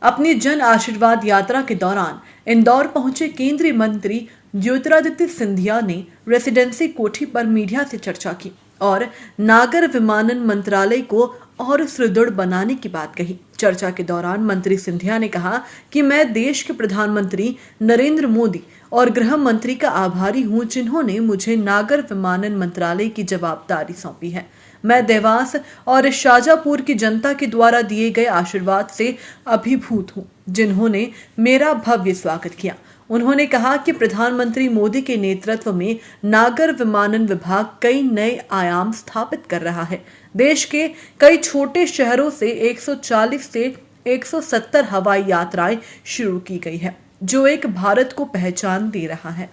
अपनी जन आशीर्वाद यात्रा के दौरान इंदौर पहुंचे केंद्रीय मंत्री ज्योतिरादित्य सिंधिया ने रेसिडेंसी कोठी पर मीडिया से चर्चा की और नागर विमानन मंत्रालय को और सुदृढ़ बनाने की बात कही। चर्चा के दौरान मंत्री सिंधिया ने कहा कि मैं देश के प्रधानमंत्री नरेंद्र मोदी और गृह मंत्री का आभारी हूं, जिन्होंने मुझे नागर विमानन मंत्रालय की जवाबदारी सौंपी है। मैं देवास और शाजापुर की जनता के द्वारा दिए गए आशीर्वाद से अभिभूत हूं, जिन्होंने मेरा भव्य स्वागत किया। उन्होंने कहा कि प्रधानमंत्री मोदी के नेतृत्व में नागर विमानन विभाग कई नए आयाम स्थापित कर रहा है। देश के कई छोटे शहरों से 140 से 170 हवाई यात्राएं शुरू की गई है, जो एक भारत को पहचान दे रहा है।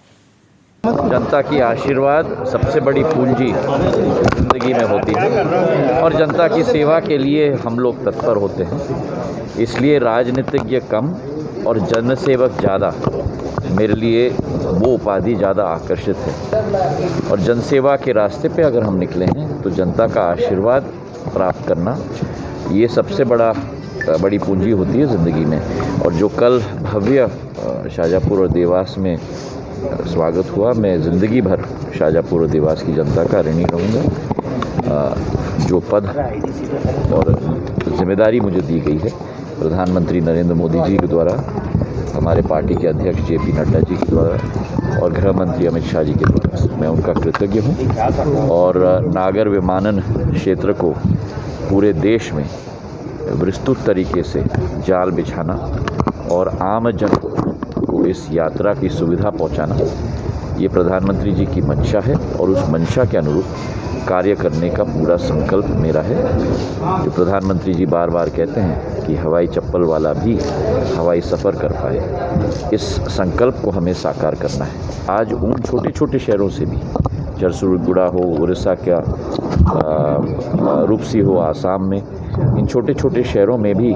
जनता की आशीर्वाद सबसे बड़ी पूंजी जिंदगी में होती है और जनता की सेवा के लिए हम लोग तत्पर होते हैं। इसलिए राजनीतिज्ञ कम और जनसेवक ज़्यादा, मेरे लिए वो उपाधि ज़्यादा आकर्षित है। और जनसेवा के रास्ते पे अगर हम निकले हैं तो जनता का आशीर्वाद प्राप्त करना ये सबसे बड़ी पूंजी होती है ज़िंदगी में। और जो कल भव्य शाजापुर और देवास में स्वागत हुआ, मैं ज़िंदगी भर शाजापुर और देवास की जनता का ऋणी रहूँगा। जो पद और जिम्मेदारी मुझे दी गई है प्रधानमंत्री नरेंद्र मोदी जी के द्वारा, हमारे पार्टी के अध्यक्ष JP नड्डा जी के द्वारा और गृह मंत्री अमित शाह जी के द्वारा, मैं उनका कृतज्ञ हूँ। और नागर विमानन क्षेत्र को पूरे देश में विस्तृत तरीके से जाल बिछाना और आम जन को इस यात्रा की सुविधा पहुंचाना, ये प्रधानमंत्री जी की मंशा है और उस मंशा के अनुरूप कार्य करने का पूरा संकल्प मेरा है। जो प्रधानमंत्री जी बार बार कहते हैं कि हवाई चप्पल वाला भी हवाई सफ़र कर पाए, इस संकल्प को हमें साकार करना है। आज उन छोटे छोटे शहरों से भी, जरसुगुड़ा हो उड़ीसा का, रूपसी हो आसाम में, इन छोटे छोटे शहरों में भी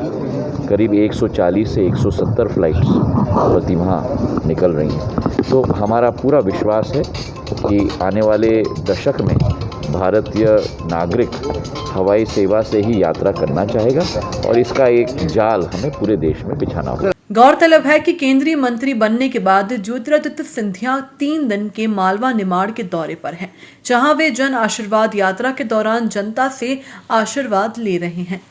करीब 140 से 170 फ्लाइट्स प्रतिमाह निकल रही हैं। तो हमारा पूरा विश्वास है कि आने वाले दशक में भारतीय नागरिक हवाई सेवा से ही यात्रा करना चाहेगा और इसका एक जाल हमें पूरे देश में बिछाना होगा। गौरतलब है कि केंद्रीय मंत्री बनने के बाद ज्योतिरादित्य सिंधिया 3 दिन के मालवा निमाड़ के दौरे पर हैं, जहां वे जन आशीर्वाद यात्रा के दौरान जनता से आशीर्वाद ले रहे हैं।